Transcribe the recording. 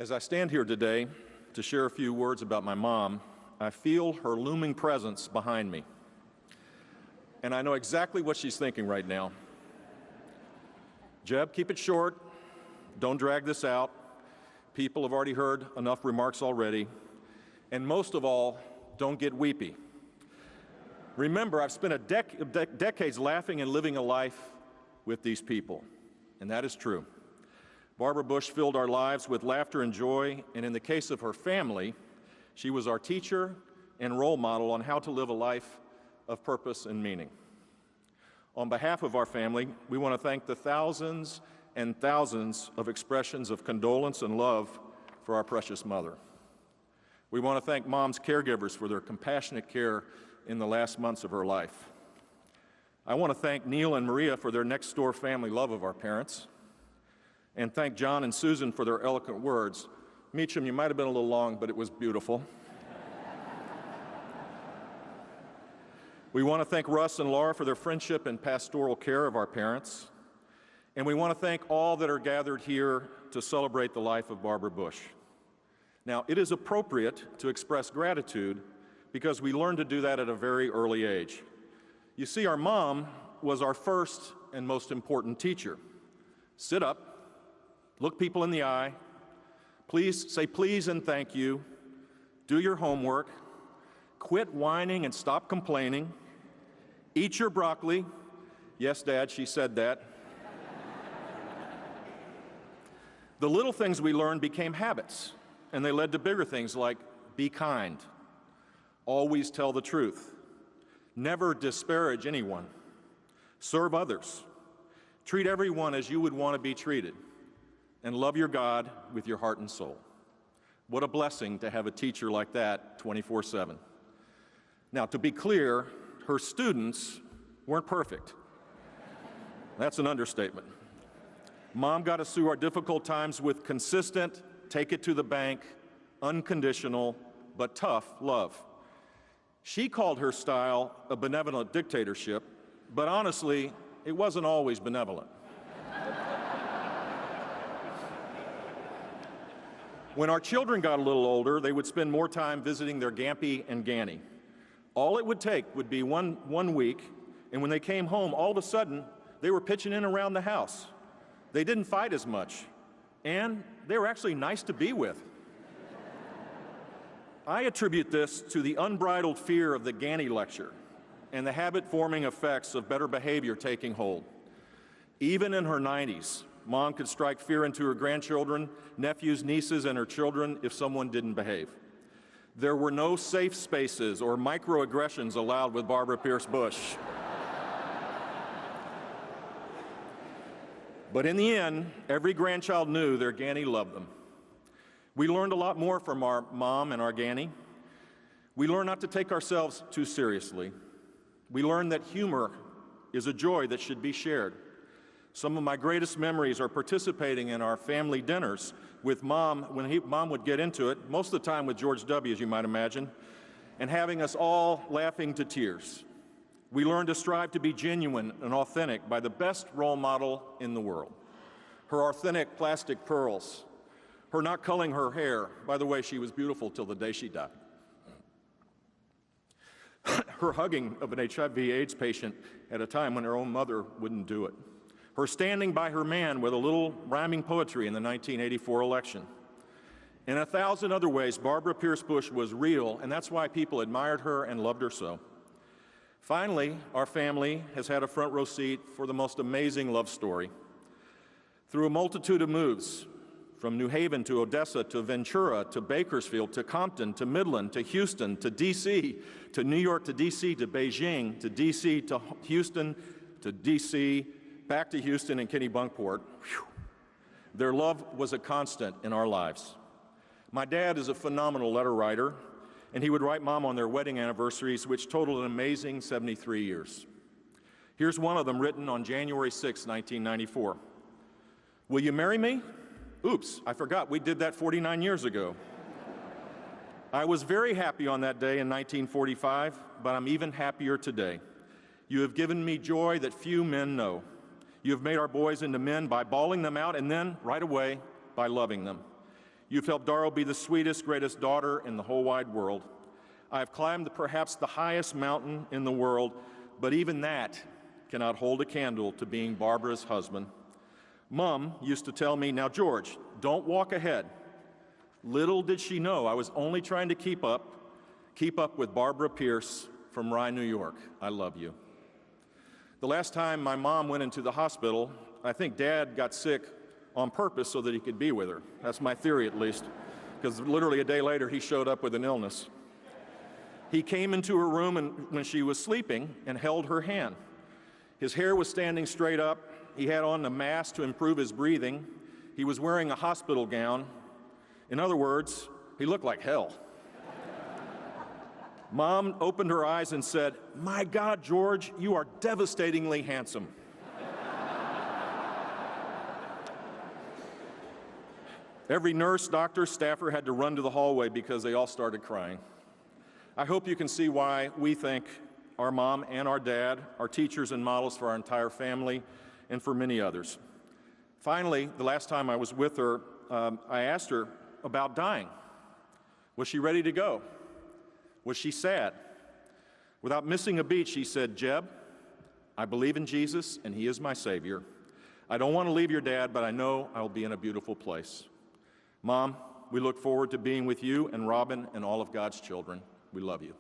As I stand here today to share a few words about my mom, I feel her looming presence behind me. And I know exactly what she's thinking right now. Jeb, keep it short. Don't drag this out. People have already heard enough remarks already. And most of all, don't get weepy. Remember, I've spent decades laughing and living a life with these people, and that is true. Barbara Bush filled our lives with laughter and joy, and in the case of her family, she was our teacher and role model on how to live a life of purpose and meaning. On behalf of our family, we want to thank the thousands and thousands of expressions of condolence and love for our precious mother. We want to thank Mom's caregivers for their compassionate care in the last months of her life. I want to thank Neil and Maria for their next-door family love of our parents, and thank John and Susan for their eloquent words. Meacham, you might have been a little long, but it was beautiful. We want to thank Russ and Laura for their friendship and pastoral care of our parents. And we want to thank all that are gathered here to celebrate the life of Barbara Bush. Now, it is appropriate to express gratitude because we learned to do that at a very early age. You see, our mom was our first and most important teacher. Sit up. Look people in the eye. Please say please and thank you. Do your homework. Quit whining and stop complaining. Eat your broccoli. Yes, Dad, she said that. The little things we learned became habits, and they led to bigger things like be kind, always tell the truth, never disparage anyone, serve others, treat everyone as you would want to be treated, and love your God with your heart and soul. What a blessing to have a teacher like that 24/7. Now, to be clear, her students weren't perfect. That's an understatement. Mom got us through our difficult times with consistent, take it to the bank, unconditional, but tough love. She called her style a benevolent dictatorship, but honestly, it wasn't always benevolent. When our children got a little older, they would spend more time visiting their Gampy and Ganny. All it would take would be one week, and when they came home, all of a sudden, they were pitching in around the house. They didn't fight as much, and they were actually nice to be with. I attribute this to the unbridled fear of the Ganny lecture and the habit-forming effects of better behavior taking hold. Even in her 90s, Mom could strike fear into her grandchildren, nephews, nieces, and her children if someone didn't behave. There were no safe spaces or microaggressions allowed with Barbara Pierce Bush. But in the end, every grandchild knew their Ganny loved them. We learned a lot more from our mom and our Ganny. We learned not to take ourselves too seriously. We learned that humor is a joy that should be shared. Some of my greatest memories are participating in our family dinners with Mom when Mom would get into it, most of the time with George W., as you might imagine, and having us all laughing to tears. We learned to strive to be genuine and authentic by the best role model in the world. Her authentic plastic pearls, her not culling her hair. By the way, she was beautiful till the day she died. Her hugging of an HIV/AIDS patient at a time when her own mother wouldn't do it. Her standing by her man with a little rhyming poetry in the 1984 election. In 1,000 other ways, Barbara Pierce Bush was real, and that's why people admired her and loved her so. Finally, our family has had a front row seat for the most amazing love story. Through a multitude of moves, from New Haven to Odessa to Ventura to Bakersfield to Compton to Midland to Houston to D.C. to New York to D.C. to Beijing to D.C. to Houston to D.C. back to Houston and Kennebunkport. Whew. Their love was a constant in our lives. My dad is a phenomenal letter writer, and he would write Mom on their wedding anniversaries, which totaled an amazing 73 years. Here's one of them written on January 6, 1994. Will you marry me? Oops, I forgot, we did that 49 years ago. I was very happy on that day in 1945, but I'm even happier today. You have given me joy that few men know. You have made our boys into men by bawling them out and then, right away, by loving them. You've helped Darrell be the sweetest, greatest daughter in the whole wide world. I have climbed perhaps the highest mountain in the world, but even that cannot hold a candle to being Barbara's husband. Mom used to tell me, "Now, George, don't walk ahead." Little did she know I was only trying to keep up with Barbara Pierce from Rye, New York. I love you. The last time my mom went into the hospital, I think Dad got sick on purpose so that he could be with her. That's my theory, at least, because literally a day later he showed up with an illness. He came into her room when she was sleeping and held her hand. His hair was standing straight up. He had on a mask to improve his breathing. He was wearing a hospital gown. In other words, he looked like hell. Mom opened her eyes and said, "My God, George, you are devastatingly handsome." Every nurse, doctor, staffer had to run to the hallway because they all started crying. I hope you can see why we think our mom and our dad are teachers and models for our entire family and for many others. Finally, the last time I was with her, I asked her about dying. Was she ready to go? Was she sad? Without missing a beat, she said, "Jeb, I believe in Jesus and he is my Savior. I don't want to leave your dad, but I know I'll be in a beautiful place." Mom, we look forward to being with you and Robin and all of God's children. We love you.